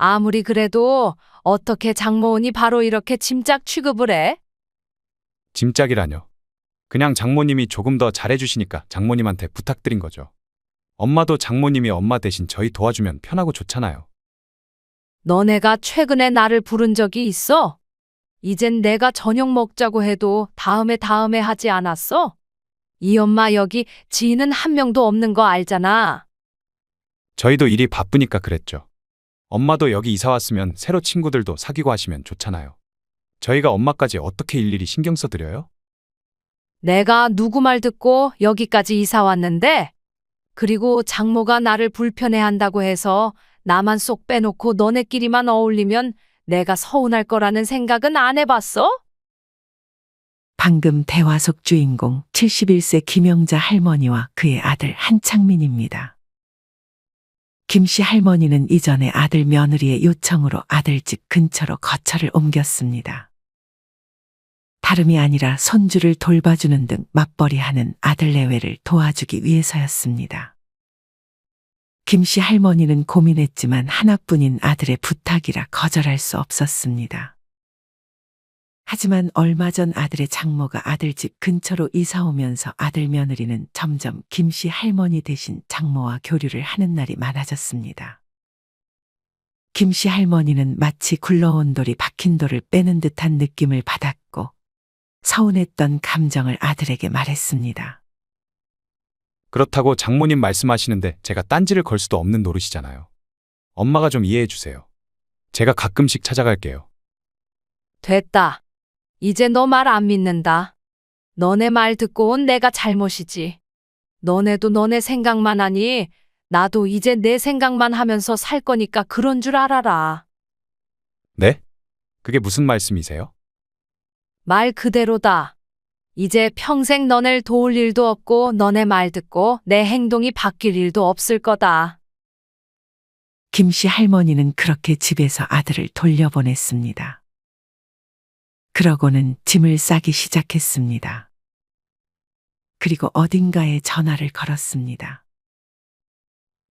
아무리 그래도 어떻게 장모은이 바로 이렇게 짐짝 취급을 해? 짐짝이라뇨. 그냥 장모님이 조금 더 잘해주시니까 장모님한테 부탁드린 거죠. 엄마도 장모님이 엄마 대신 저희 도와주면 편하고 좋잖아요. 너네가 최근에 나를 부른 적이 있어? 이젠 내가 저녁 먹자고 해도 다음에 하지 않았어? 이 엄마 여기 지인은 한 명도 없는 거 알잖아. 저희도 일이 바쁘니까 그랬죠. 엄마도 여기 이사 왔으면 새로 친구들도 사귀고 하시면 좋잖아요. 저희가 엄마까지 어떻게 일일이 신경 써드려요? 내가 누구 말 듣고 여기까지 이사 왔는데? 그리고 장모가 나를 불편해한다고 해서 나만 쏙 빼놓고 너네끼리만 어울리면 내가 서운할 거라는 생각은 안 해봤어? 방금 대화 속 주인공 71세 김영자 할머니와 그의 아들 한창민입니다. 김씨 할머니는 이전에 아들 며느리의 요청으로 아들 집 근처로 거처를 옮겼습니다. 다름이 아니라 손주를 돌봐주는 등 맞벌이하는 아들 내외를 도와주기 위해서였습니다. 김씨 할머니는 고민했지만 하나뿐인 아들의 부탁이라 거절할 수 없었습니다. 하지만 얼마 전 아들의 장모가 아들 집 근처로 이사 오면서 아들 며느리는 점점 김씨 할머니 대신 장모와 교류를 하는 날이 많아졌습니다. 김씨 할머니는 마치 굴러온 돌이 박힌 돌을 빼는 듯한 느낌을 받았고 서운했던 감정을 아들에게 말했습니다. 그렇다고 장모님 말씀하시는데 제가 딴지를 걸 수도 없는 노릇이잖아요. 엄마가 좀 이해해 주세요. 제가 가끔씩 찾아갈게요. 됐다. 이제 너 말 안 믿는다. 너네 말 듣고 온 내가 잘못이지. 너네도 너네 생각만 하니 나도 이제 내 생각만 하면서 살 거니까 그런 줄 알아라. 네? 그게 무슨 말씀이세요? 말 그대로다. 이제 평생 너네를 도울 일도 없고 너네 말 듣고 내 행동이 바뀔 일도 없을 거다. 김씨 할머니는 그렇게 집에서 아들을 돌려보냈습니다. 그러고는 짐을 싸기 시작했습니다. 그리고 어딘가에 전화를 걸었습니다.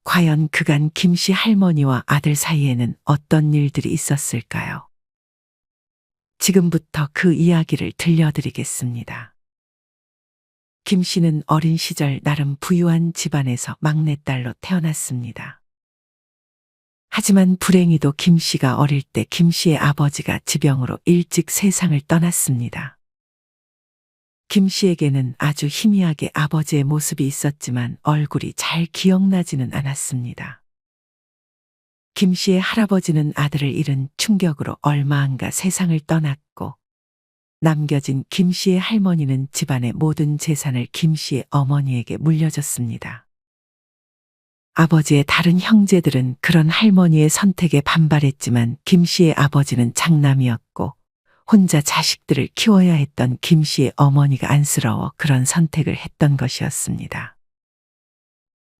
과연 그간 김씨 할머니와 아들 사이에는 어떤 일들이 있었을까요? 지금부터 그 이야기를 들려드리겠습니다. 김씨는 어린 시절 나름 부유한 집안에서 막내딸로 태어났습니다. 하지만 불행히도 김씨가 어릴 때 김씨의 아버지가 지병으로 일찍 세상을 떠났습니다. 김씨에게는 아주 희미하게 아버지의 모습이 있었지만 얼굴이 잘 기억나지는 않았습니다. 김씨의 할아버지는 아들을 잃은 충격으로 얼마 안가 세상을 떠났고 남겨진 김씨의 할머니는 집안의 모든 재산을 김씨의 어머니에게 물려줬습니다. 아버지의 다른 형제들은 그런 할머니의 선택에 반발했지만 김씨의 아버지는 장남이었고 혼자 자식들을 키워야 했던 김씨의 어머니가 안쓰러워 그런 선택을 했던 것이었습니다.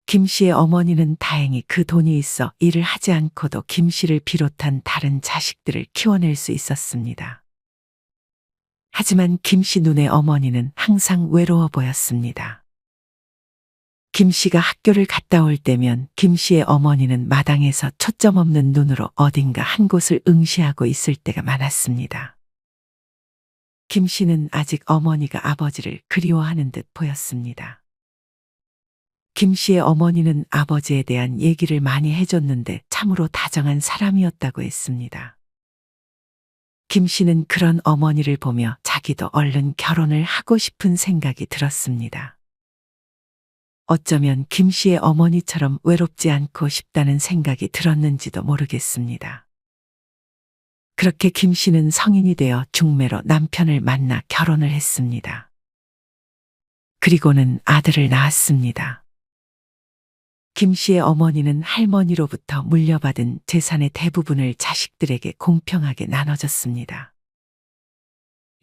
김씨의 어머니는 다행히 그 돈이 있어 일을 하지 않고도 김씨를 비롯한 다른 자식들을 키워낼 수 있었습니다. 하지만 김씨 눈의 어머니는 항상 외로워 보였습니다. 김씨가 학교를 갔다 올 때면 김씨의 어머니는 마당에서 초점 없는 눈으로 어딘가 한 곳을 응시하고 있을 때가 많았습니다. 김씨는 아직 어머니가 아버지를 그리워하는 듯 보였습니다. 김씨의 어머니는 아버지에 대한 얘기를 많이 해줬는데 참으로 다정한 사람이었다고 했습니다. 김씨는 그런 어머니를 보며 자기도 얼른 결혼을 하고 싶은 생각이 들었습니다. 어쩌면 김씨의 어머니처럼 외롭지 않고 싶다는 생각이 들었는지도 모르겠습니다. 그렇게 김씨는 성인이 되어 중매로 남편을 만나 결혼을 했습니다. 그리고는 아들을 낳았습니다. 김씨의 어머니는 할머니로부터 물려받은 재산의 대부분을 자식들에게 공평하게 나눠줬습니다.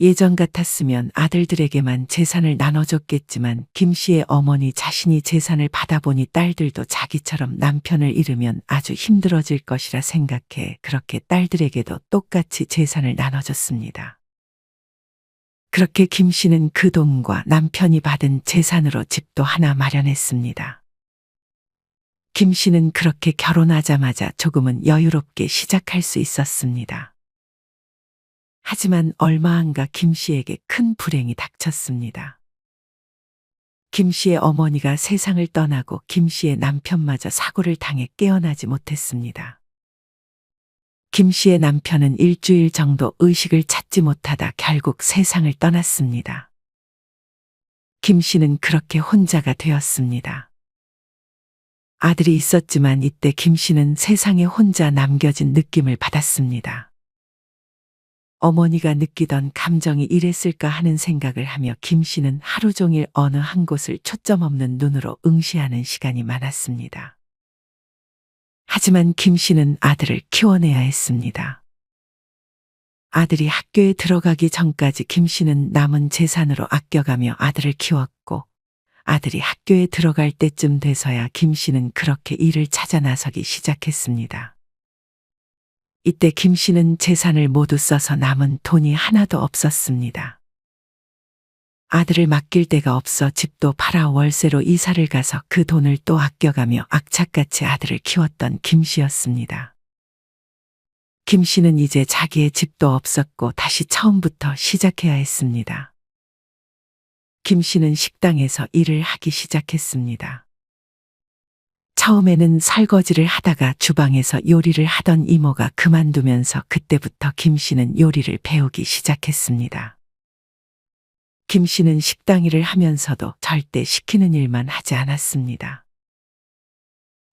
예전 같았으면 아들들에게만 재산을 나눠줬겠지만 김씨의 어머니 자신이 재산을 받아보니 딸들도 자기처럼 남편을 잃으면 아주 힘들어질 것이라 생각해 그렇게 딸들에게도 똑같이 재산을 나눠줬습니다. 그렇게 김씨는 그 돈과 남편이 받은 재산으로 집도 하나 마련했습니다. 김 씨는 그렇게 결혼하자마자 조금은 여유롭게 시작할 수 있었습니다. 하지만 얼마 안가 김 씨에게 큰 불행이 닥쳤습니다. 김 씨의 어머니가 세상을 떠나고 김 씨의 남편마저 사고를 당해 깨어나지 못했습니다. 김 씨의 남편은 일주일 정도 의식을 찾지 못하다 결국 세상을 떠났습니다. 김 씨는 그렇게 혼자가 되었습니다. 아들이 있었지만 이때 김 씨는 세상에 혼자 남겨진 느낌을 받았습니다. 어머니가 느끼던 감정이 이랬을까 하는 생각을 하며 김 씨는 하루 종일 어느 한 곳을 초점 없는 눈으로 응시하는 시간이 많았습니다. 하지만 김 씨는 아들을 키워내야 했습니다. 아들이 학교에 들어가기 전까지 김 씨는 남은 재산으로 아껴가며 아들을 키웠고, 아들이 학교에 들어갈 때쯤 돼서야 김 씨는 그렇게 일을 찾아 나서기 시작했습니다. 이때 김 씨는 재산을 모두 써서 남은 돈이 하나도 없었습니다. 아들을 맡길 데가 없어 집도 팔아 월세로 이사를 가서 그 돈을 또 아껴가며 악착같이 아들을 키웠던 김 씨였습니다. 김 씨는 이제 자기의 집도 없었고 다시 처음부터 시작해야 했습니다. 김 씨는 식당에서 일을 하기 시작했습니다. 처음에는 설거지를 하다가 주방에서 요리를 하던 이모가 그만두면서 그때부터 김 씨는 요리를 배우기 시작했습니다. 김 씨는 식당 일을 하면서도 절대 시키는 일만 하지 않았습니다.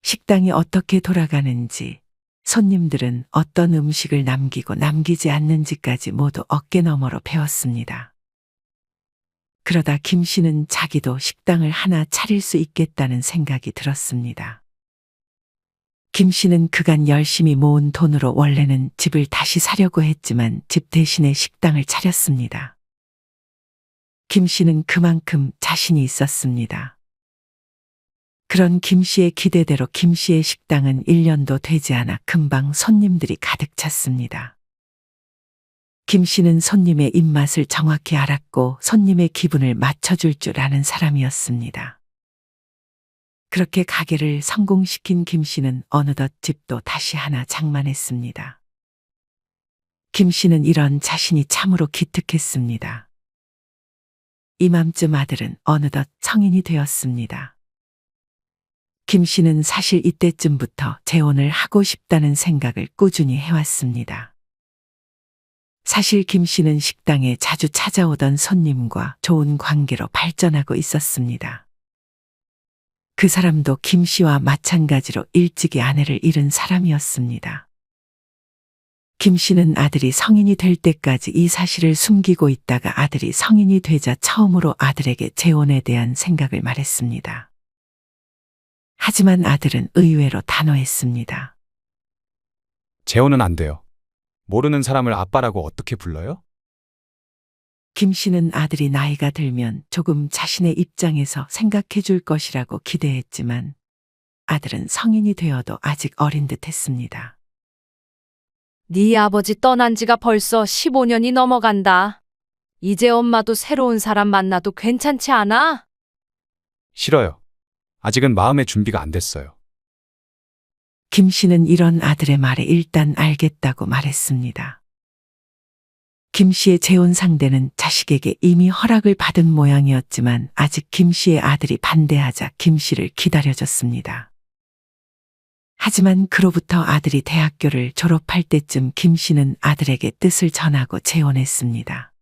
식당이 어떻게 돌아가는지, 손님들은 어떤 음식을 남기고 남기지 않는지까지 모두 어깨너머로 배웠습니다. 그러다 김 씨는 자기도 식당을 하나 차릴 수 있겠다는 생각이 들었습니다. 김 씨는 그간 열심히 모은 돈으로 원래는 집을 다시 사려고 했지만 집 대신에 식당을 차렸습니다. 김 씨는 그만큼 자신이 있었습니다. 그런 김 씨의 기대대로 김 씨의 식당은 1년도 되지 않아 금방 손님들이 가득 찼습니다. 김 씨는 손님의 입맛을 정확히 알았고 손님의 기분을 맞춰줄 줄 아는 사람이었습니다. 그렇게 가게를 성공시킨 김 씨는 어느덧 집도 다시 하나 장만했습니다. 김 씨는 이런 자신이 참으로 기특했습니다. 이맘쯤 아들은 어느덧 성인이 되었습니다. 김 씨는 사실 이때쯤부터 재혼을 하고 싶다는 생각을 꾸준히 해왔습니다. 사실 김 씨는 식당에 자주 찾아오던 손님과 좋은 관계로 발전하고 있었습니다. 그 사람도 김 씨와 마찬가지로 일찍이 아내를 잃은 사람이었습니다. 김 씨는 아들이 성인이 될 때까지 이 사실을 숨기고 있다가 아들이 성인이 되자 처음으로 아들에게 재혼에 대한 생각을 말했습니다. 하지만 아들은 의외로 단호했습니다. 재혼은 안 돼요. 모르는 사람을 아빠라고 어떻게 불러요? 김 씨는 아들이 나이가 들면 조금 자신의 입장에서 생각해 줄 것이라고 기대했지만 아들은 성인이 되어도 아직 어린 듯 했습니다. 네 아버지 떠난 지가 벌써 15년이 넘어간다. 이제 엄마도 새로운 사람 만나도 괜찮지 않아? 싫어요. 아직은 마음의 준비가 안 됐어요. 김 씨는 이런 아들의 말에 일단 알겠다고 말했습니다. 김 씨의 재혼 상대는 자식에게 이미 허락을 받은 모양이었지만 아직 김 씨의 아들이 반대하자 김 씨를 기다려줬습니다. 하지만 그로부터 아들이 대학교를 졸업할 때쯤 김 씨는 아들에게 뜻을 전하고 재혼했습니다.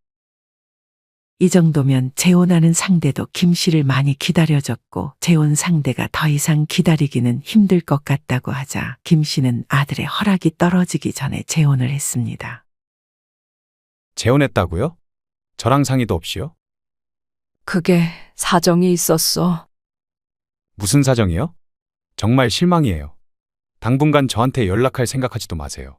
이 정도면 재혼하는 상대도 김 씨를 많이 기다려줬고 재혼 상대가 더 이상 기다리기는 힘들 것 같다고 하자 김 씨는 아들의 허락이 떨어지기 전에 재혼을 했습니다. 재혼했다고요? 저랑 상의도 없이요? 그게 사정이 있었어. 무슨 사정이요? 정말 실망이에요. 당분간 저한테 연락할 생각하지도 마세요.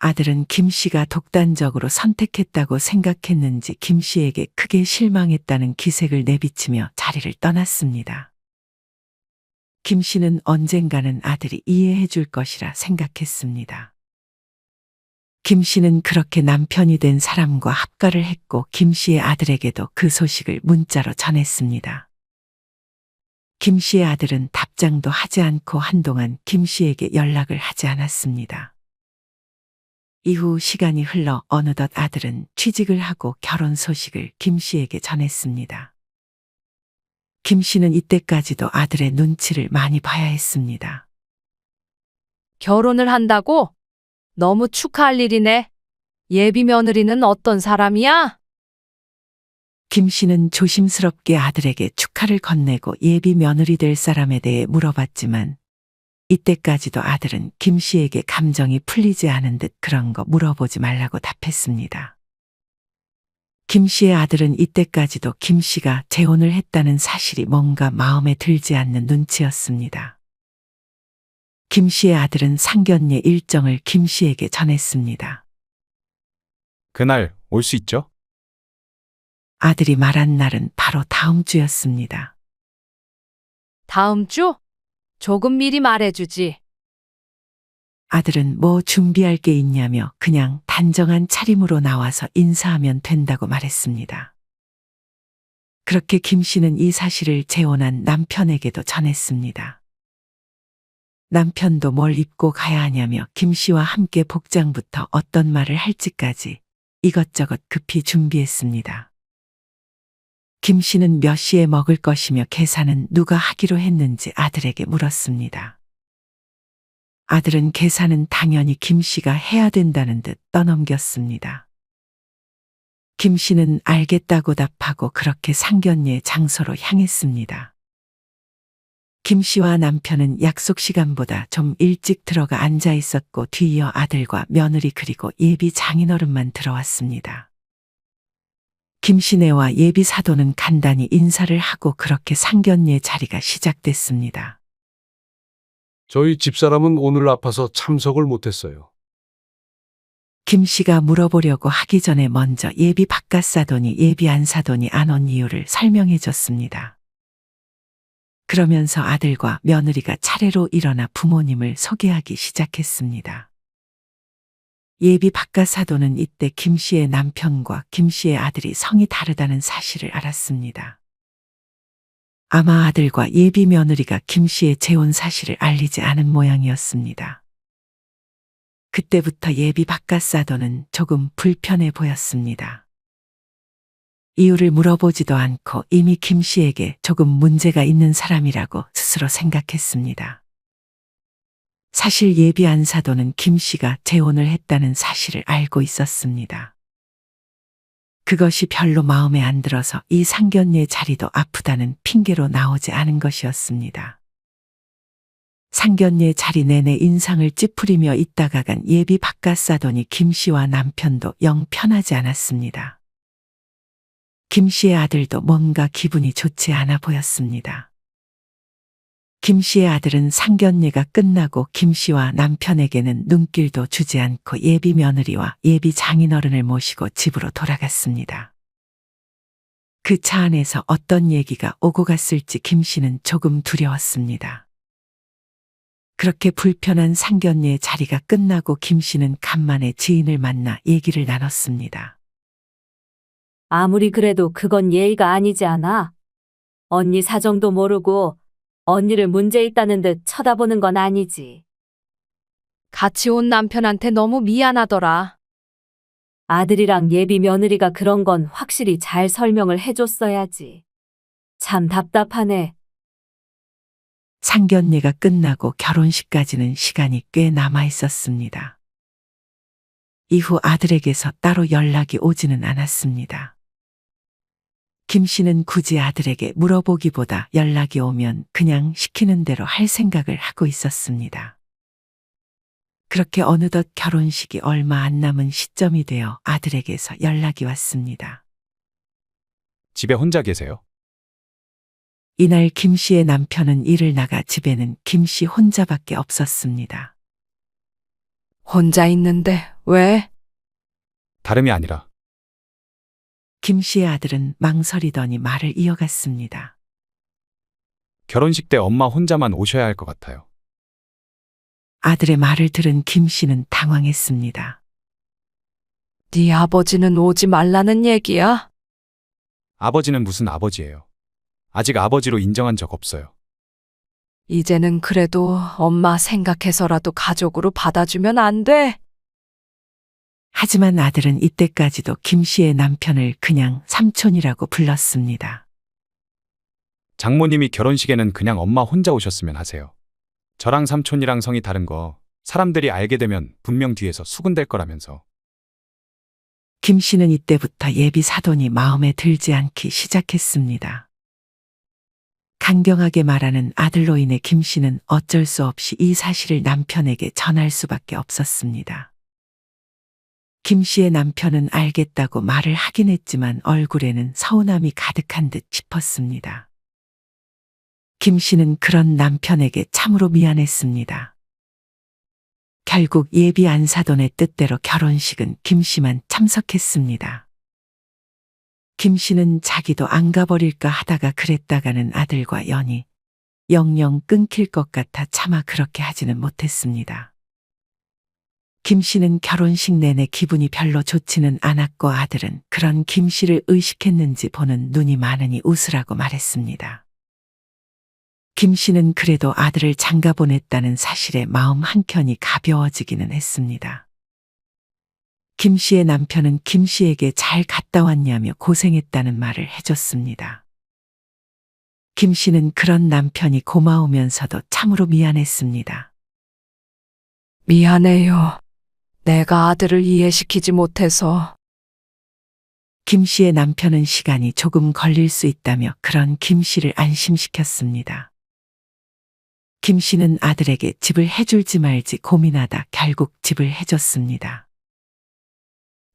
아들은 김 씨가 독단적으로 선택했다고 생각했는지 김 씨에게 크게 실망했다는 기색을 내비치며 자리를 떠났습니다. 김 씨는 언젠가는 아들이 이해해 줄 것이라 생각했습니다. 김 씨는 그렇게 남편이 된 사람과 합가를 했고 김 씨의 아들에게도 그 소식을 문자로 전했습니다. 김 씨의 아들은 답장 답장도 하지 않고 한동안 김 씨에게 연락을 하지 않았습니다. 이후 시간이 흘러 어느덧 아들은 취직을 하고 결혼 소식을 김 씨에게 전했습니다. 김 씨는 이때까지도 아들의 눈치를 많이 봐야 했습니다. 결혼을 한다고? 너무 축하할 일이네. 예비 며느리는 어떤 사람이야? 김 씨는 조심스럽게 아들에게 축하를 건네고 예비 며느리 될 사람에 대해 물어봤지만 이때까지도 아들은 김 씨에게 감정이 풀리지 않은 듯 그런 거 물어보지 말라고 답했습니다. 김 씨의 아들은 이때까지도 김 씨가 재혼을 했다는 사실이 뭔가 마음에 들지 않는 눈치였습니다. 김 씨의 아들은 상견례 일정을 김 씨에게 전했습니다. 그날 올 수 있죠? 아들이 말한 날은 바로 다음 주였습니다. 다음 주? 조금 미리 말해주지. 아들은 뭐 준비할 게 있냐며 그냥 단정한 차림으로 나와서 인사하면 된다고 말했습니다. 그렇게 김 씨는 이 사실을 재혼한 남편에게도 전했습니다. 남편도 뭘 입고 가야 하냐며 김 씨와 함께 복장부터 어떤 말을 할지까지 이것저것 급히 준비했습니다. 김 씨는 몇 시에 먹을 것이며 계산은 누가 하기로 했는지 아들에게 물었습니다. 아들은 계산은 당연히 김 씨가 해야 된다는 듯 떠넘겼습니다. 김 씨는 알겠다고 답하고 그렇게 상견례 장소로 향했습니다. 김 씨와 남편은 약속 시간보다 좀 일찍 들어가 앉아 있었고 뒤이어 아들과 며느리 그리고 예비 장인어른만 들어왔습니다. 김 씨네와 예비 사도는 간단히 인사를 하고 그렇게 상견례 자리가 시작됐습니다. 저희 집사람은 오늘 아파서 참석을 못했어요. 김 씨가 물어보려고 하기 전에 먼저 예비 바깥 사돈이 예비 안 사돈이 안 온 이유를 설명해 줬습니다. 그러면서 아들과 며느리가 차례로 일어나 부모님을 소개하기 시작했습니다. 예비 바깥 사돈은 이때 김 씨의 남편과 김 씨의 아들이 성이 다르다는 사실을 알았습니다. 아마 아들과 예비 며느리가 김 씨의 재혼 사실을 알리지 않은 모양이었습니다. 그때부터 예비 바깥 사돈은 조금 불편해 보였습니다. 이유를 물어보지도 않고 이미 김 씨에게 조금 문제가 있는 사람이라고 스스로 생각했습니다. 사실 예비 안 사돈은 김 씨가 재혼을 했다는 사실을 알고 있었습니다. 그것이 별로 마음에 안 들어서 이 상견례 자리도 아프다는 핑계로 나오지 않은 것이었습니다. 상견례 자리 내내 인상을 찌푸리며 있다가 간 예비 바깥 사돈이 김 씨와 남편도 영 편하지 않았습니다. 김 씨의 아들도 뭔가 기분이 좋지 않아 보였습니다. 김 씨의 아들은 상견례가 끝나고 김 씨와 남편에게는 눈길도 주지 않고 예비 며느리와 예비 장인어른을 모시고 집으로 돌아갔습니다. 그 차 안에서 어떤 얘기가 오고 갔을지 김 씨는 조금 두려웠습니다. 그렇게 불편한 상견례 자리가 끝나고 김 씨는 간만에 지인을 만나 얘기를 나눴습니다. 아무리 그래도 그건 예의가 아니지 않아? 언니 사정도 모르고 언니를 문제 있다는 듯 쳐다보는 건 아니지. 같이 온 남편한테 너무 미안하더라. 아들이랑 예비 며느리가 그런 건 확실히 잘 설명을 해줬어야지. 참 답답하네. 상견례가 끝나고 결혼식까지는 시간이 꽤 남아 있었습니다. 이후 아들에게서 따로 연락이 오지는 않았습니다. 김 씨는 굳이 아들에게 물어보기보다 연락이 오면 그냥 시키는 대로 할 생각을 하고 있었습니다. 그렇게 어느덧 결혼식이 얼마 안 남은 시점이 되어 아들에게서 연락이 왔습니다. 집에 혼자 계세요? 이날 김 씨의 남편은 일을 나가 집에는 김 씨 혼자밖에 없었습니다. 혼자 있는데 왜? 다름이 아니라 김 씨의 아들은 망설이더니 말을 이어갔습니다. 결혼식 때 엄마 혼자만 오셔야 할 것 같아요. 아들의 말을 들은 김 씨는 당황했습니다. 네 아버지는 오지 말라는 얘기야? 아버지는 무슨 아버지예요. 아직 아버지로 인정한 적 없어요. 이제는 그래도 엄마 생각해서라도 가족으로 받아주면 안 돼? 하지만 아들은 이때까지도 김 씨의 남편을 그냥 삼촌이라고 불렀습니다. 장모님이 결혼식에는 그냥 엄마 혼자 오셨으면 하세요. 저랑 삼촌이랑 성이 다른 거 사람들이 알게 되면 분명 뒤에서 수군댈 거라면서. 김 씨는 이때부터 예비 사돈이 마음에 들지 않기 시작했습니다. 강경하게 말하는 아들로 인해 김 씨는 어쩔 수 없이 이 사실을 남편에게 전할 수밖에 없었습니다. 김 씨의 남편은 알겠다고 말을 하긴 했지만 얼굴에는 서운함이 가득한 듯 싶었습니다. 김 씨는 그런 남편에게 참으로 미안했습니다. 결국 예비 안사돈의 뜻대로 결혼식은 김 씨만 참석했습니다. 김 씨는 자기도 안 가버릴까 하다가 그랬다가는 아들과 연이 영영 끊길 것 같아 차마 그렇게 하지는 못했습니다. 김 씨는 결혼식 내내 기분이 별로 좋지는 않았고 아들은 그런 김 씨를 의식했는지 보는 눈이 많으니 웃으라고 말했습니다. 김 씨는 그래도 아들을 장가 보냈다는 사실에 마음 한켠이 가벼워지기는 했습니다. 김 씨의 남편은 김 씨에게 잘 갔다 왔냐며 고생했다는 말을 해줬습니다. 김 씨는 그런 남편이 고마우면서도 참으로 미안했습니다. 미안해요. 내가 아들을 이해시키지 못해서. 김 씨의 남편은 시간이 조금 걸릴 수 있다며 그런 김 씨를 안심시켰습니다. 김 씨는 아들에게 집을 해줄지 말지 고민하다 결국 집을 해줬습니다.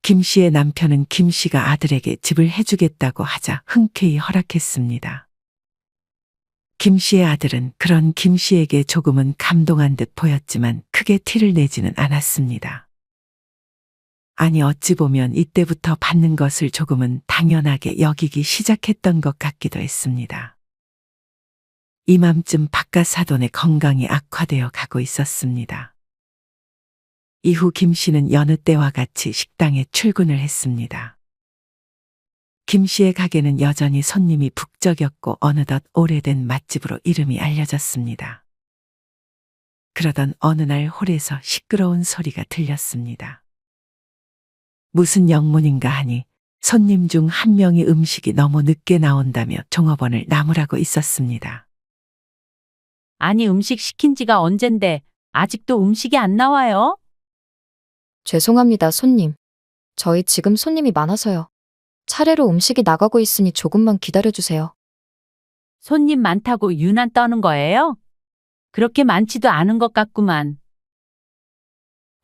김 씨의 남편은 김 씨가 아들에게 집을 해주겠다고 하자 흔쾌히 허락했습니다. 김 씨의 아들은 그런 김 씨에게 조금은 감동한 듯 보였지만 크게 티를 내지는 않았습니다. 아니 어찌 보면 이때부터 받는 것을 조금은 당연하게 여기기 시작했던 것 같기도 했습니다. 이맘쯤 바깥 사돈의 건강이 악화되어 가고 있었습니다. 이후 김 씨는 여느 때와 같이 식당에 출근을 했습니다. 김 씨의 가게는 여전히 손님이 북적였고 어느덧 오래된 맛집으로 이름이 알려졌습니다. 그러던 어느 날 홀에서 시끄러운 소리가 들렸습니다. 무슨 영문인가 하니 손님 중 한 명이 음식이 너무 늦게 나온다며 종업원을 나무라고 있었습니다. 아니, 음식 시킨 지가 언젠데 아직도 음식이 안 나와요? 죄송합니다, 손님. 저희 지금 손님이 많아서요. 차례로 음식이 나가고 있으니 조금만 기다려주세요. 손님 많다고 유난 떠는 거예요? 그렇게 많지도 않은 것 같구만.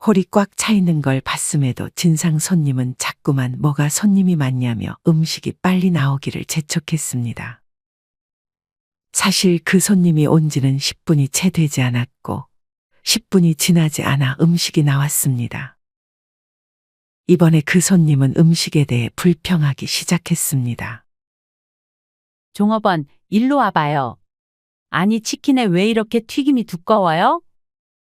홀이 꽉 차 있는 걸 봤음에도 진상 손님은 자꾸만 뭐가 손님이 많냐며 음식이 빨리 나오기를 재촉했습니다. 사실 그 손님이 온 지는 10분이 채 되지 않았고 10분이 지나지 않아 음식이 나왔습니다. 이번에 그 손님은 음식에 대해 불평하기 시작했습니다. 종업원, 일로 와봐요. 아니, 치킨에 왜 이렇게 튀김이 두꺼워요?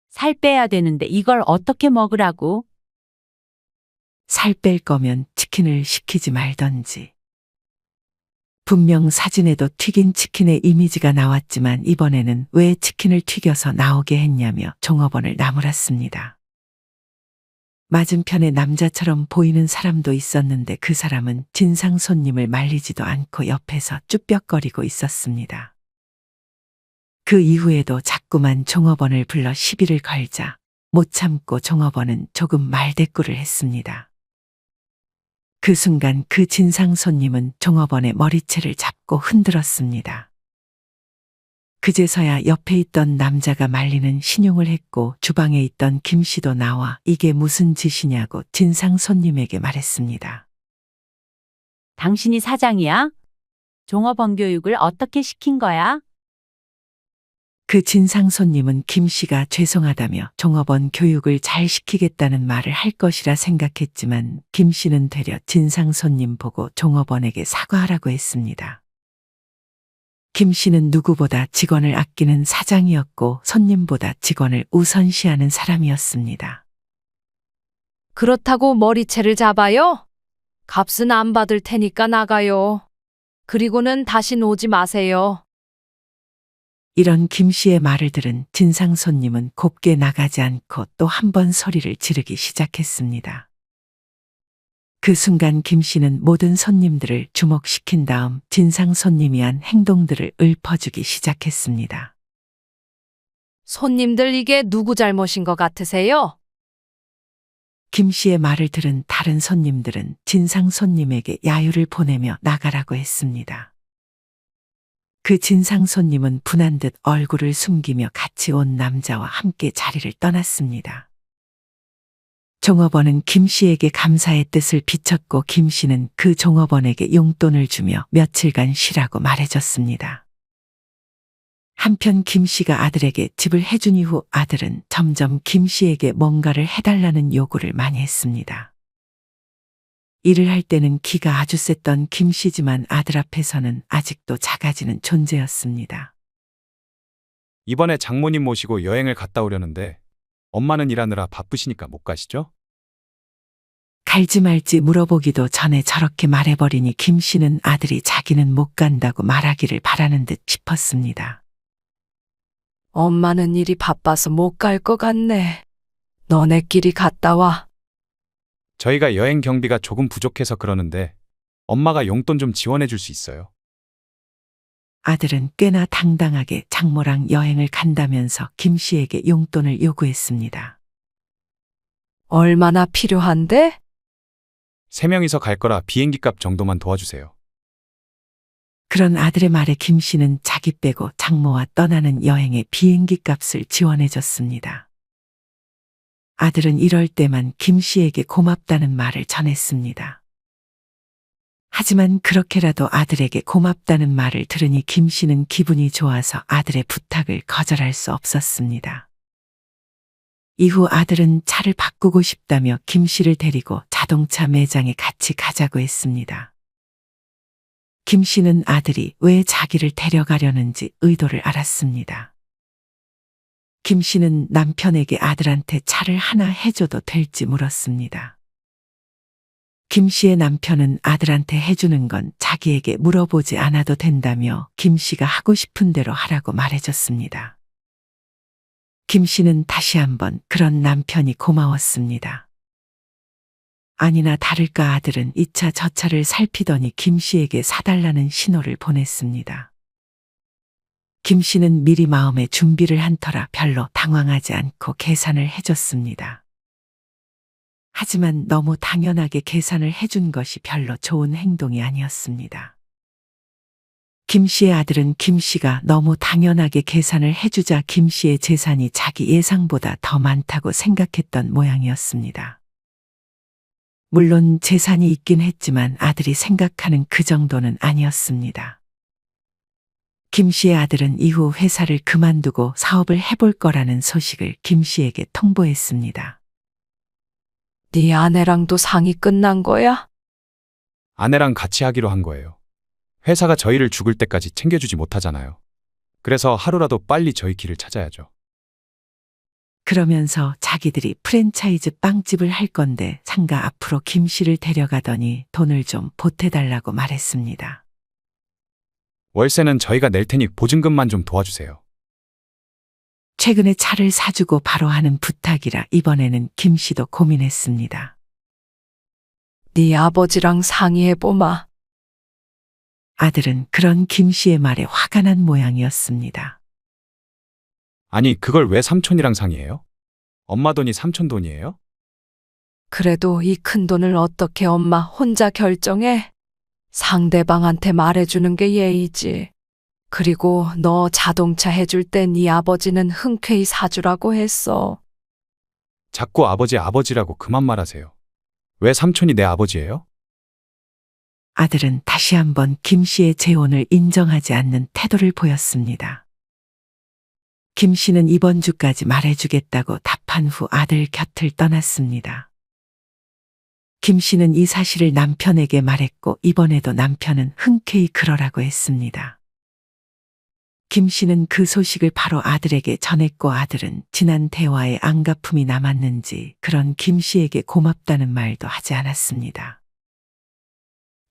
살 빼야 되는데 이걸 어떻게 먹으라고? 살 뺄 거면 치킨을 시키지 말던지. 분명 사진에도 튀긴 치킨의 이미지가 나왔지만 이번에는 왜 치킨을 튀겨서 나오게 했냐며 종업원을 나무랐습니다. 맞은편에 남자처럼 보이는 사람도 있었는데 그 사람은 진상 손님을 말리지도 않고 옆에서 쭈뼛거리고 있었습니다. 그 이후에도 자꾸만 종업원을 불러 시비를 걸자 못 참고 종업원은 조금 말대꾸를 했습니다. 그 순간 그 진상 손님은 종업원의 머리채를 잡고 흔들었습니다. 그제서야 옆에 있던 남자가 말리는 신용을 했고 주방에 있던 김 씨도 나와 이게 무슨 짓이냐고 진상 손님에게 말했습니다. 당신이 사장이야? 종업원 교육을 어떻게 시킨 거야? 그 진상 손님은 김 씨가 죄송하다며 종업원 교육을 잘 시키겠다는 말을 할 것이라 생각했지만 김 씨는 되려 진상 손님 보고 종업원에게 사과하라고 했습니다. 김 씨는 누구보다 직원을 아끼는 사장이었고 손님보다 직원을 우선시하는 사람이었습니다. 그렇다고 머리채를 잡아요? 값은 안 받을 테니까 나가요. 그리고는 다신 오지 마세요. 이런 김 씨의 말을 들은 진상 손님은 곱게 나가지 않고 또 한 번 소리를 지르기 시작했습니다. 그 순간 김 씨는 모든 손님들을 주목시킨 다음 진상 손님이 한 행동들을 읊어주기 시작했습니다. 손님들 이게 누구 잘못인 것 같으세요? 김 씨의 말을 들은 다른 손님들은 진상 손님에게 야유를 보내며 나가라고 했습니다. 그 진상 손님은 분한 듯 얼굴을 숨기며 같이 온 남자와 함께 자리를 떠났습니다. 종업원은 김 씨에게 감사의 뜻을 비췄고 김 씨는 그 종업원에게 용돈을 주며 며칠간 쉬라고 말해줬습니다. 한편 김 씨가 아들에게 집을 해준 이후 아들은 점점 김 씨에게 뭔가를 해달라는 요구를 많이 했습니다. 일을 할 때는 기가 아주 셌던 김 씨지만 아들 앞에서는 아직도 작아지는 존재였습니다. 이번에 장모님 모시고 여행을 갔다 오려는데 엄마는 일하느라 바쁘시니까 못 가시죠? 갈지 말지 물어보기도 전에 저렇게 말해버리니 김 씨는 아들이 자기는 못 간다고 말하기를 바라는 듯 싶었습니다. 엄마는 일이 바빠서 못 갈 것 같네. 너네끼리 갔다 와. 저희가 여행 경비가 조금 부족해서 그러는데 엄마가 용돈 좀 지원해 줄 수 있어요. 아들은 꽤나 당당하게 장모랑 여행을 간다면서 김 씨에게 용돈을 요구했습니다. 얼마나 필요한데? 3명이서 갈 거라 비행기 값 정도만 도와주세요. 그런 아들의 말에 김 씨는 자기 빼고 장모와 떠나는 여행의 비행기 값을 지원해줬습니다. 아들은 이럴 때만 김 씨에게 고맙다는 말을 전했습니다. 하지만 그렇게라도 아들에게 고맙다는 말을 들으니 김 씨는 기분이 좋아서 아들의 부탁을 거절할 수 없었습니다. 이후 아들은 차를 바꾸고 싶다며 김 씨를 데리고 자동차 매장에 같이 가자고 했습니다. 김 씨는 아들이 왜 자기를 데려가려는지 의도를 알았습니다. 김 씨는 남편에게 아들한테 차를 하나 해줘도 될지 물었습니다. 김 씨의 남편은 아들한테 해주는 건 자기에게 물어보지 않아도 된다며 김 씨가 하고 싶은 대로 하라고 말해줬습니다. 김 씨는 다시 한번 그런 남편이 고마웠습니다. 아니나 다를까 아들은 이 차 저 차를 살피더니 김 씨에게 사달라는 신호를 보냈습니다. 김 씨는 미리 마음의 준비를 한 터라 별로 당황하지 않고 계산을 해줬습니다. 하지만 너무 당연하게 계산을 해준 것이 별로 좋은 행동이 아니었습니다. 김 씨의 아들은 김 씨가 너무 당연하게 계산을 해주자 김 씨의 재산이 자기 예상보다 더 많다고 생각했던 모양이었습니다. 물론 재산이 있긴 했지만 아들이 생각하는 그 정도는 아니었습니다. 김 씨의 아들은 이후 회사를 그만두고 사업을 해볼 거라는 소식을 김 씨에게 통보했습니다. 네 아내랑도 상의 끝난 거야? 아내랑 같이 하기로 한 거예요. 회사가 저희를 죽을 때까지 챙겨주지 못하잖아요. 그래서 하루라도 빨리 저희 길을 찾아야죠. 그러면서 자기들이 프랜차이즈 빵집을 할 건데 상가 앞으로 김 씨를 데려가더니 돈을 좀 보태달라고 말했습니다. 월세는 저희가 낼 테니 보증금만 좀 도와주세요. 최근에 차를 사주고 바로 하는 부탁이라 이번에는 김 씨도 고민했습니다. 네 아버지랑 상의해보마. 아들은 그런 김 씨의 말에 화가 난 모양이었습니다. 아니, 그걸 왜 삼촌이랑 상의해요? 엄마 돈이 삼촌 돈이에요? 그래도 이 큰 돈을 어떻게 엄마 혼자 결정해? 상대방한테 말해주는 게 예의지. 그리고 너 자동차 해줄 때 네 아버지는 흔쾌히 사주라고 했어. 자꾸 아버지라고 그만 말하세요. 왜 삼촌이 내 아버지예요? 아들은 다시 한번 김 씨의 재혼을 인정하지 않는 태도를 보였습니다. 김 씨는 이번 주까지 말해주겠다고 답한 후 아들 곁을 떠났습니다. 김 씨는 이 사실을 남편에게 말했고 이번에도 남편은 흔쾌히 그러라고 했습니다. 김 씨는 그 소식을 바로 아들에게 전했고 아들은 지난 대화에 안가품이 남았는지 그런 김 씨에게 고맙다는 말도 하지 않았습니다.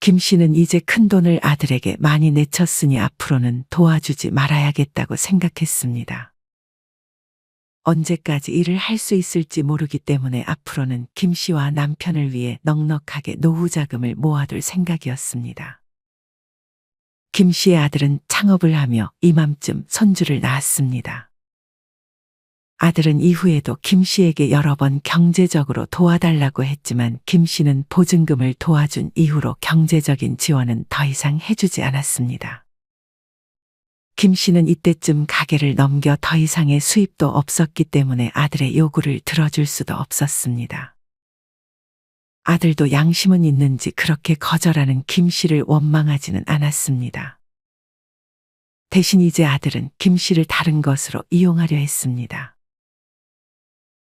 김 씨는 이제 큰돈을 아들에게 많이 내쳤으니 앞으로는 도와주지 말아야겠다고 생각했습니다. 언제까지 일을 할 수 있을지 모르기 때문에 앞으로는 김 씨와 남편을 위해 넉넉하게 노후 자금을 모아둘 생각이었습니다. 김 씨의 아들은 창업을 하며 이맘쯤 손주를 낳았습니다. 아들은 이후에도 김 씨에게 여러 번 경제적으로 도와달라고 했지만 김 씨는 보증금을 도와준 이후로 경제적인 지원은 더 이상 해주지 않았습니다. 김 씨는 이때쯤 가게를 넘겨 더 이상의 수입도 없었기 때문에 아들의 요구를 들어줄 수도 없었습니다. 아들도 양심은 있는지 그렇게 거절하는 김 씨를 원망하지는 않았습니다. 대신 이제 아들은 김 씨를 다른 것으로 이용하려 했습니다.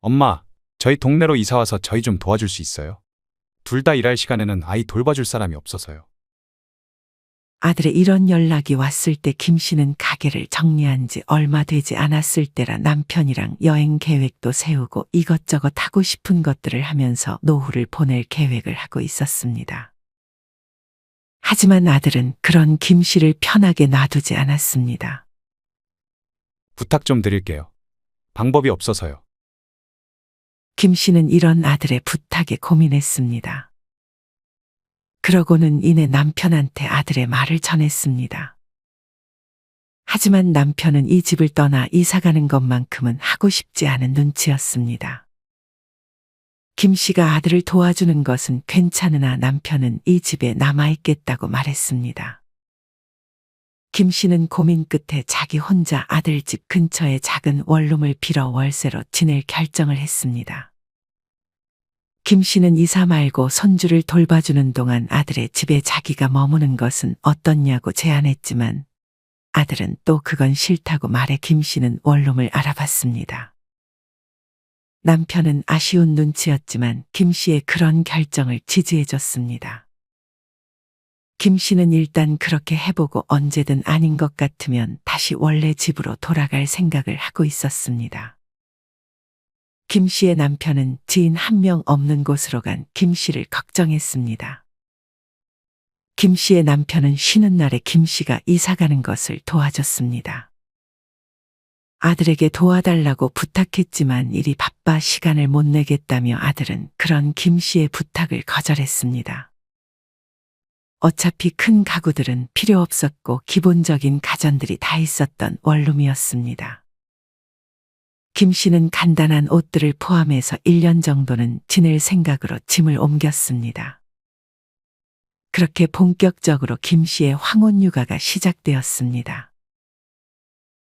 엄마, 저희 동네로 이사 와서 저희 좀 도와줄 수 있어요? 둘 다 일할 시간에는 아이 돌봐줄 사람이 없어서요. 아들의 이런 연락이 왔을 때 김 씨는 가게를 정리한 지 얼마 되지 않았을 때라 남편이랑 여행 계획도 세우고 이것저것 하고 싶은 것들을 하면서 노후를 보낼 계획을 하고 있었습니다. 하지만 아들은 그런 김 씨를 편하게 놔두지 않았습니다. 부탁 좀 드릴게요. 방법이 없어서요. 김 씨는 이런 아들의 부탁에 고민했습니다. 그러고는 이내 남편한테 아들의 말을 전했습니다. 하지만 남편은 이 집을 떠나 이사 가는 것만큼은 하고 싶지 않은 눈치였습니다. 김 씨가 아들을 도와주는 것은 괜찮으나 남편은 이 집에 남아있겠다고 말했습니다. 김 씨는 고민 끝에 자기 혼자 아들 집 근처의 작은 원룸을 빌어 월세로 지낼 결정을 했습니다. 김 씨는 이사 말고 손주를 돌봐주는 동안 아들의 집에 자기가 머무는 것은 어떻냐고 제안했지만 아들은 또 그건 싫다고 말해 김 씨는 원룸을 알아봤습니다. 남편은 아쉬운 눈치였지만 김 씨의 그런 결정을 지지해줬습니다. 김 씨는 일단 그렇게 해보고 언제든 아닌 것 같으면 다시 원래 집으로 돌아갈 생각을 하고 있었습니다. 김 씨의 남편은 지인 한 명 없는 곳으로 간 김 씨를 걱정했습니다. 김 씨의 남편은 쉬는 날에 김 씨가 이사 가는 것을 도와줬습니다. 아들에게 도와달라고 부탁했지만 일이 바빠 시간을 못 내겠다며 아들은 그런 김 씨의 부탁을 거절했습니다. 어차피 큰 가구들은 필요 없었고 기본적인 가전들이 다 있었던 원룸이었습니다. 김 씨는 간단한 옷들을 포함해서 1년 정도는 지낼 생각으로 짐을 옮겼습니다. 그렇게 본격적으로 김 씨의 황혼 육아가 시작되었습니다.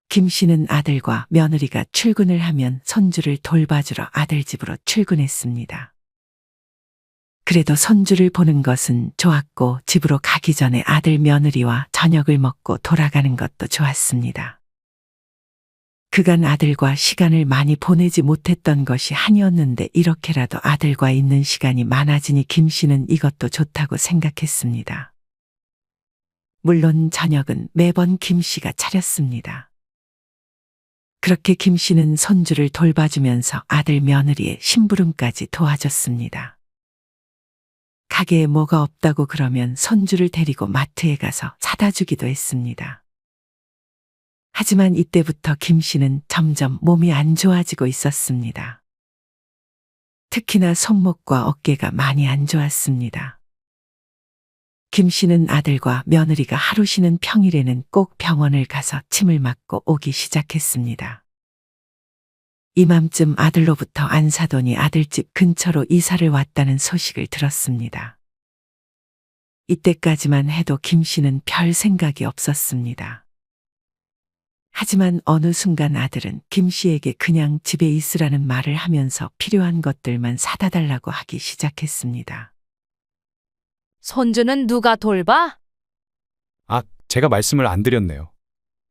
김 씨는 아들과 며느리가 출근을 하면 손주를 돌봐주러 아들 집으로 출근했습니다. 그래도 손주를 보는 것은 좋았고 집으로 가기 전에 아들 며느리와 저녁을 먹고 돌아가는 것도 좋았습니다. 그간 아들과 시간을 많이 보내지 못했던 것이 한이었는데 이렇게라도 아들과 있는 시간이 많아지니 김 씨는 이것도 좋다고 생각했습니다. 물론 저녁은 매번 김 씨가 차렸습니다. 그렇게 김 씨는 손주를 돌봐주면서 아들 며느리의 심부름까지 도와줬습니다. 가게에 뭐가 없다고 그러면 손주를 데리고 마트에 가서 사다 주기도 했습니다. 하지만 이때부터 김 씨는 점점 몸이 안 좋아지고 있었습니다. 특히나 손목과 어깨가 많이 안 좋았습니다. 김 씨는 아들과 며느리가 하루 쉬는 평일에는 꼭 병원을 가서 침을 맞고 오기 시작했습니다. 이맘쯤 아들로부터 안사돈이 아들집 근처로 이사를 왔다는 소식을 들었습니다. 이때까지만 해도 김 씨는 별 생각이 없었습니다. 하지만 어느 순간 아들은 김 씨에게 그냥 집에 있으라는 말을 하면서 필요한 것들만 사다 달라고 하기 시작했습니다. 손주는 누가 돌봐? 아, 제가 말씀을 안 드렸네요.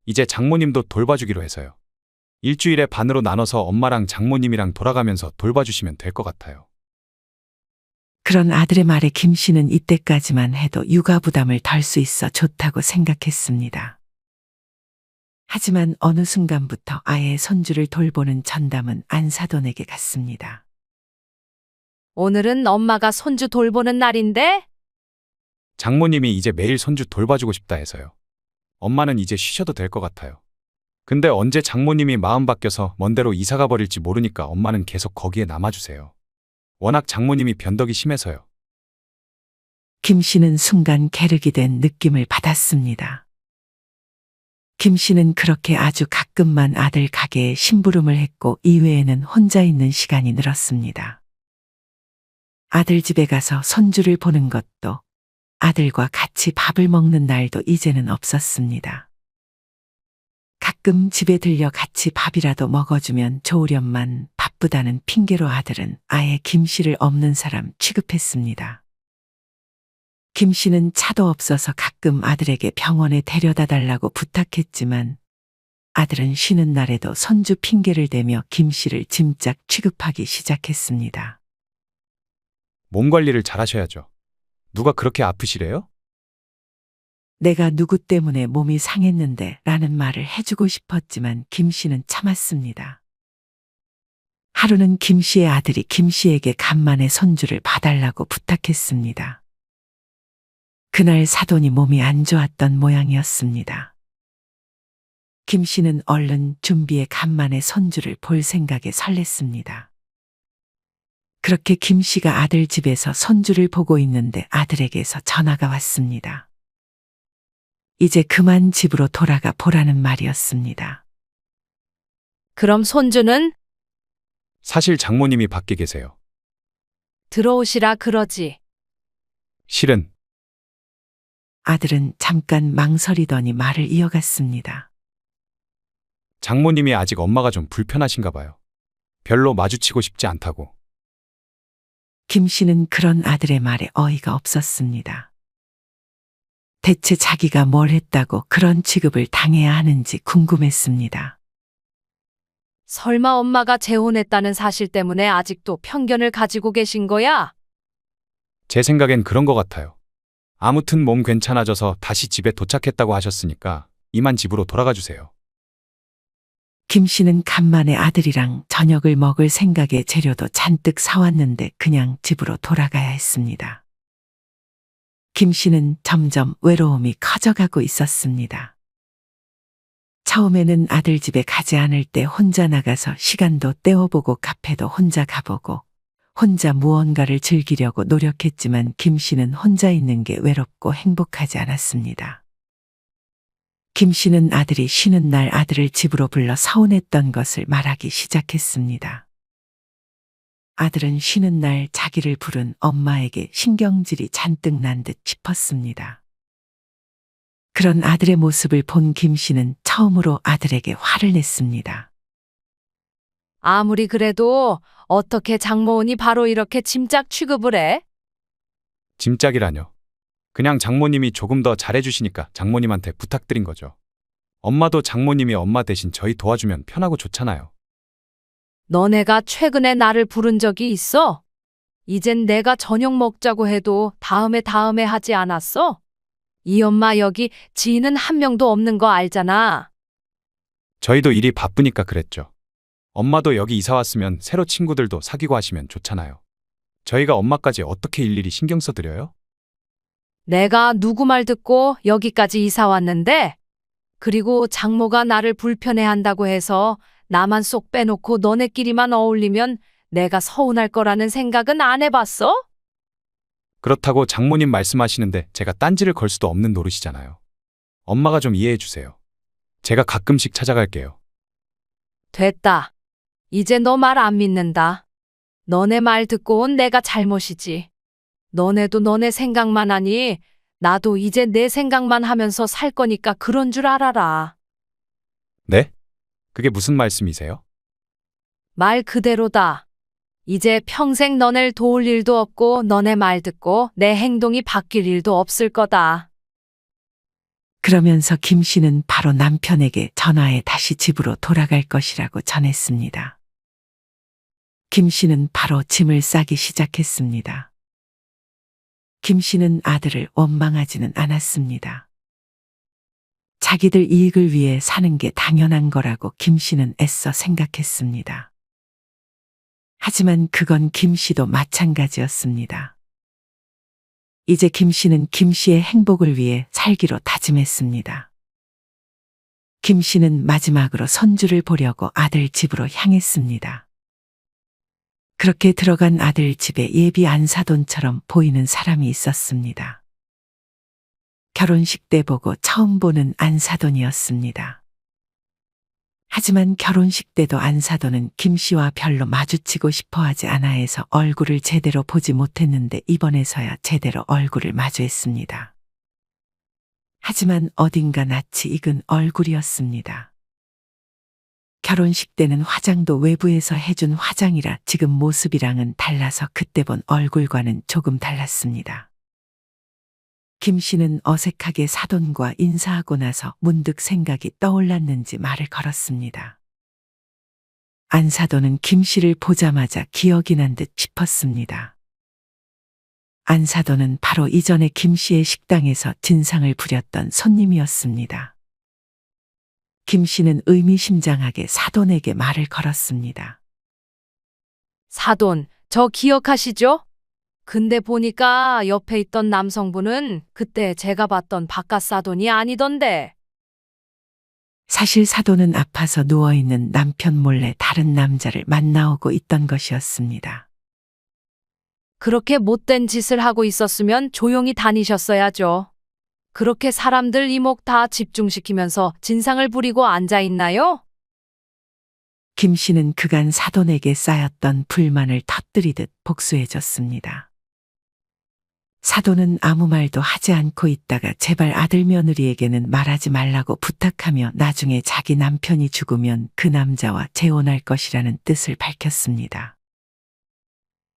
이제 장모님도 돌봐주기로 해서요. 일주일에 반으로 나눠서 엄마랑 장모님이랑 돌아가면서 돌봐주시면 될 것 같아요. 그런 아들의 말에 김 씨는 이때까지만 해도 육아 부담을 덜 수 있어 좋다고 생각했습니다. 하지만 어느 순간부터 아예 손주를 돌보는 전담은 안사돈에게 갔습니다. 오늘은 엄마가 손주 돌보는 날인데? 장모님이 이제 매일 손주 돌봐주고 싶다 해서요. 엄마는 이제 쉬셔도 될 것 같아요. 근데 언제 장모님이 마음 바뀌어서 먼데로 이사가 버릴지 모르니까 엄마는 계속 거기에 남아주세요. 워낙 장모님이 변덕이 심해서요. 김 씨는 순간 게르기 된 느낌을 받았습니다. 김 씨는 그렇게 아주 가끔만 아들 가게에 심부름을 했고 이외에는 혼자 있는 시간이 늘었습니다. 아들 집에 가서 손주를 보는 것도 아들과 같이 밥을 먹는 날도 이제는 없었습니다. 가끔 집에 들려 같이 밥이라도 먹어주면 좋으련만 바쁘다는 핑계로 아들은 아예 김 씨를 없는 사람 취급했습니다. 김 씨는 차도 없어서 가끔 아들에게 병원에 데려다 달라고 부탁했지만 아들은 쉬는 날에도 손주 핑계를 대며 김 씨를 짐짝 취급하기 시작했습니다. 몸 관리를 잘 하셔야죠. 누가 그렇게 아프시래요? 내가 누구 때문에 몸이 상했는데 라는 말을 해주고 싶었지만 김 씨는 참았습니다. 하루는 김 씨의 아들이 김 씨에게 간만에 손주를 봐달라고 부탁했습니다. 그날 사돈이 몸이 안 좋았던 모양이었습니다. 김 씨는 얼른 준비해 간만에 손주를 볼 생각에 설렜습니다. 그렇게 김 씨가 아들 집에서 손주를 보고 있는데 아들에게서 전화가 왔습니다. 이제 그만 집으로 돌아가 보라는 말이었습니다. 그럼 손주는 사실 장모님이 밖에 계세요. 들어오시라 그러지. 실은 아들은 잠깐 망설이더니 말을 이어갔습니다. 장모님이 아직 엄마가 좀 불편하신가 봐요. 별로 마주치고 싶지 않다고. 김 씨는 그런 아들의 말에 어이가 없었습니다. 대체 자기가 뭘 했다고 그런 취급을 당해야 하는지 궁금했습니다. 설마 엄마가 재혼했다는 사실 때문에 아직도 편견을 가지고 계신 거야? 제 생각엔 그런 것 같아요. 아무튼 몸 괜찮아져서 다시 집에 도착했다고 하셨으니까 이만 집으로 돌아가 주세요. 김 씨는 간만에 아들이랑 저녁을 먹을 생각에 재료도 잔뜩 사왔는데 그냥 집으로 돌아가야 했습니다. 김 씨는 점점 외로움이 커져가고 있었습니다. 처음에는 아들 집에 가지 않을 때 혼자 나가서 시간도 때워보고 카페도 혼자 가보고 혼자 무언가를 즐기려고 노력했지만 김 씨는 혼자 있는 게 외롭고 행복하지 않았습니다. 김 씨는 아들이 쉬는 날 아들을 집으로 불러 서운했던 것을 말하기 시작했습니다. 아들은 쉬는 날 자기를 부른 엄마에게 신경질이 잔뜩 난 듯 싶었습니다. 그런 아들의 모습을 본 김 씨는 처음으로 아들에게 화를 냈습니다. 아무리 그래도 어떻게 장모은이 바로 이렇게 짐짝 취급을 해? 짐짝이라뇨. 그냥 장모님이 조금 더 잘해주시니까 장모님한테 부탁드린 거죠. 엄마도 장모님이 엄마 대신 저희 도와주면 편하고 좋잖아요. 너네가 최근에 나를 부른 적이 있어? 이젠 내가 저녁 먹자고 해도 다음에 하지 않았어? 이 엄마 여기 지인은 한 명도 없는 거 알잖아. 저희도 일이 바쁘니까 그랬죠. 엄마도 여기 이사 왔으면 새로 친구들도 사귀고 하시면 좋잖아요. 저희가 엄마까지 어떻게 일일이 신경 써드려요? 내가 누구 말 듣고 여기까지 이사 왔는데? 그리고 장모가 나를 불편해한다고 해서 나만 쏙 빼놓고 너네끼리만 어울리면 내가 서운할 거라는 생각은 안 해봤어? 그렇다고 장모님 말씀하시는데 제가 딴지를 걸 수도 없는 노릇이잖아요. 엄마가 좀 이해해 주세요. 제가 가끔씩 찾아갈게요. 됐다. 이제 너 말 안 믿는다. 너네 말 듣고 온 내가 잘못이지. 너네도 너네 생각만 하니 나도 이제 내 생각만 하면서 살 거니까 그런 줄 알아라. 네? 그게 무슨 말씀이세요? 말 그대로다. 이제 평생 너네를 도울 일도 없고 너네 말 듣고 내 행동이 바뀔 일도 없을 거다. 그러면서 김 씨는 바로 남편에게 전화해 다시 집으로 돌아갈 것이라고 전했습니다. 김 씨는 바로 짐을 싸기 시작했습니다. 김 씨는 아들을 원망하지는 않았습니다. 자기들 이익을 위해 사는 게 당연한 거라고 김 씨는 애써 생각했습니다. 하지만 그건 김 씨도 마찬가지였습니다. 이제 김 씨는 김 씨의 행복을 위해 살기로 다짐했습니다. 김 씨는 마지막으로 손주를 보려고 아들 집으로 향했습니다. 그렇게 들어간 아들 집에 예비 안사돈처럼 보이는 사람이 있었습니다. 결혼식 때 보고 처음 보는 안사돈이었습니다. 하지만 결혼식 때도 안사돈은 김 씨와 별로 마주치고 싶어 하지 않아 해서 얼굴을 제대로 보지 못했는데 이번에서야 제대로 얼굴을 마주했습니다. 하지만 어딘가 낯이 익은 얼굴이었습니다. 결혼식 때는 화장도 외부에서 해준 화장이라 지금 모습이랑은 달라서 그때 본 얼굴과는 조금 달랐습니다. 김 씨는 어색하게 사돈과 인사하고 나서 문득 생각이 떠올랐는지 말을 걸었습니다. 안사돈은 김 씨를 보자마자 기억이 난 듯 싶었습니다. 안사돈은 바로 이전에 김 씨의 식당에서 진상을 부렸던 손님이었습니다. 김 씨는 의미심장하게 사돈에게 말을 걸었습니다. 사돈, 저 기억하시죠? 근데 보니까 옆에 있던 남성분은 그때 제가 봤던 바깥 사돈이 아니던데. 사실 사돈은 아파서 누워있는 남편 몰래 다른 남자를 만나오고 있던 것이었습니다. 그렇게 못된 짓을 하고 있었으면 조용히 다니셨어야죠. 그렇게 사람들 이목 다 집중시키면서 진상을 부리고 앉아있나요? 김 씨는 그간 사돈에게 쌓였던 불만을 터뜨리듯 복수해줬습니다. 사돈은 아무 말도 하지 않고 있다가 제발 아들 며느리에게는 말하지 말라고 부탁하며 나중에 자기 남편이 죽으면 그 남자와 재혼할 것이라는 뜻을 밝혔습니다.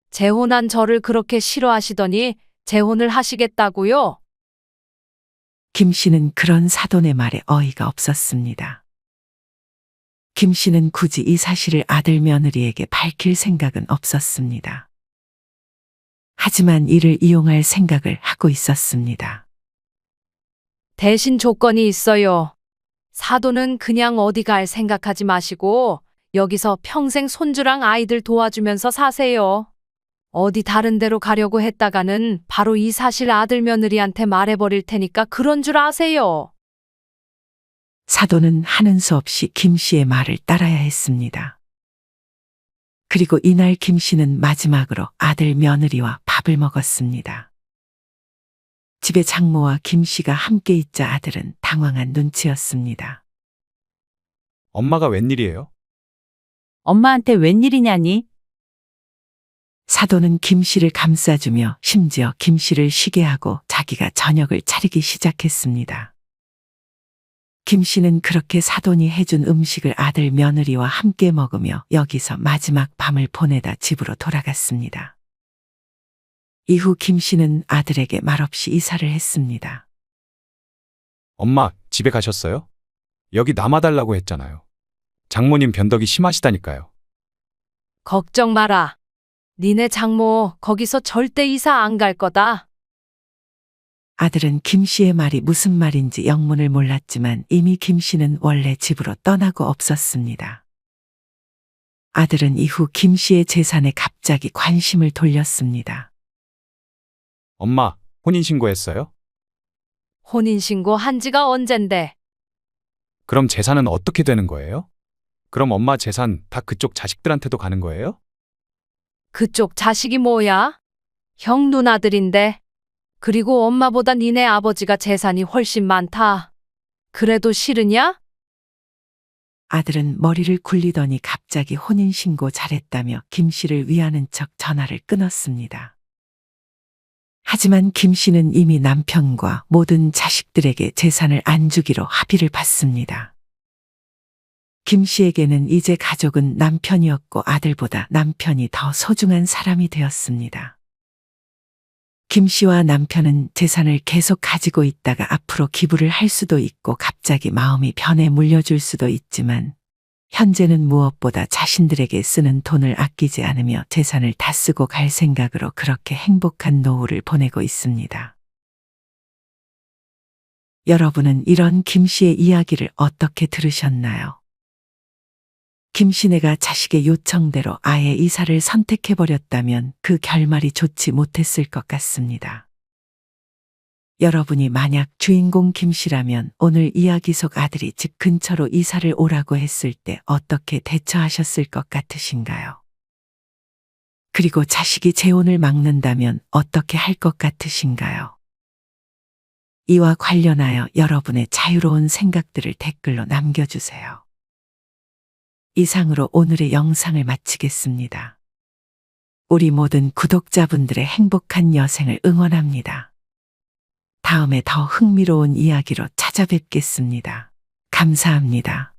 재혼한 저를 그렇게 싫어하시더니 재혼을 하시겠다고요? 김 씨는 그런 사돈의 말에 어이가 없었습니다. 김 씨는 굳이 이 사실을 아들 며느리에게 밝힐 생각은 없었습니다. 하지만 이를 이용할 생각을 하고 있었습니다. 대신 조건이 있어요. 사돈은 그냥 어디 갈 생각하지 마시고 여기서 평생 손주랑 아이들 도와주면서 사세요. 어디 다른 데로 가려고 했다가는 바로 이 사실 아들 며느리한테 말해버릴 테니까 그런 줄 아세요. 사돈은 하는 수 없이 김 씨의 말을 따라야 했습니다. 그리고 이날 김 씨는 마지막으로 아들 며느리와 밥을 먹었습니다. 집에 장모와 김 씨가 함께 있자 아들은 당황한 눈치였습니다. 엄마가 웬일이에요? 엄마한테 웬일이냐니? 사돈은 김 씨를 감싸주며 심지어 김 씨를 쉬게 하고 자기가 저녁을 차리기 시작했습니다. 김 씨는 그렇게 사돈이 해준 음식을 아들 며느리와 함께 먹으며 여기서 마지막 밤을 보내다 집으로 돌아갔습니다. 이후 김 씨는 아들에게 말없이 이사를 했습니다. 엄마, 집에 가셨어요? 여기 남아달라고 했잖아요. 장모님 변덕이 심하시다니까요. 걱정 마라. 니네 장모 거기서 절대 이사 안 갈 거다. 아들은 김 씨의 말이 무슨 말인지 영문을 몰랐지만 이미 김 씨는 원래 집으로 떠나고 없었습니다. 아들은 이후 김 씨의 재산에 갑자기 관심을 돌렸습니다. 엄마, 혼인신고했어요? 혼인신고 한 지가 언젠데. 그럼 재산은 어떻게 되는 거예요? 그럼 엄마 재산 다 그쪽 자식들한테도 가는 거예요? 그쪽 자식이 뭐야? 형 누나들인데. 그리고 엄마보다 니네 아버지가 재산이 훨씬 많다. 그래도 싫으냐? 아들은 머리를 굴리더니 갑자기 혼인신고 잘했다며 김 씨를 위하는 척 전화를 끊었습니다. 하지만 김 씨는 이미 남편과 모든 자식들에게 재산을 안 주기로 합의를 봤습니다. 김 씨에게는 이제 가족은 남편이었고 아들보다 남편이 더 소중한 사람이 되었습니다. 김 씨와 남편은 재산을 계속 가지고 있다가 앞으로 기부를 할 수도 있고 갑자기 마음이 변해 물려줄 수도 있지만 현재는 무엇보다 자신들에게 쓰는 돈을 아끼지 않으며 재산을 다 쓰고 갈 생각으로 그렇게 행복한 노후를 보내고 있습니다. 여러분은 이런 김 씨의 이야기를 어떻게 들으셨나요? 김 씨네가 자식의 요청대로 아예 이사를 선택해버렸다면 그 결말이 좋지 못했을 것 같습니다. 여러분이 만약 주인공 김씨라면 오늘 이야기 속 아들이 집 근처로 이사를 오라고 했을 때 어떻게 대처하셨을 것 같으신가요? 그리고 자식이 재혼을 막는다면 어떻게 할 것 같으신가요? 이와 관련하여 여러분의 자유로운 생각들을 댓글로 남겨주세요. 이상으로 오늘의 영상을 마치겠습니다. 우리 모든 구독자분들의 행복한 여생을 응원합니다. 다음에 더 흥미로운 이야기로 찾아뵙겠습니다. 감사합니다.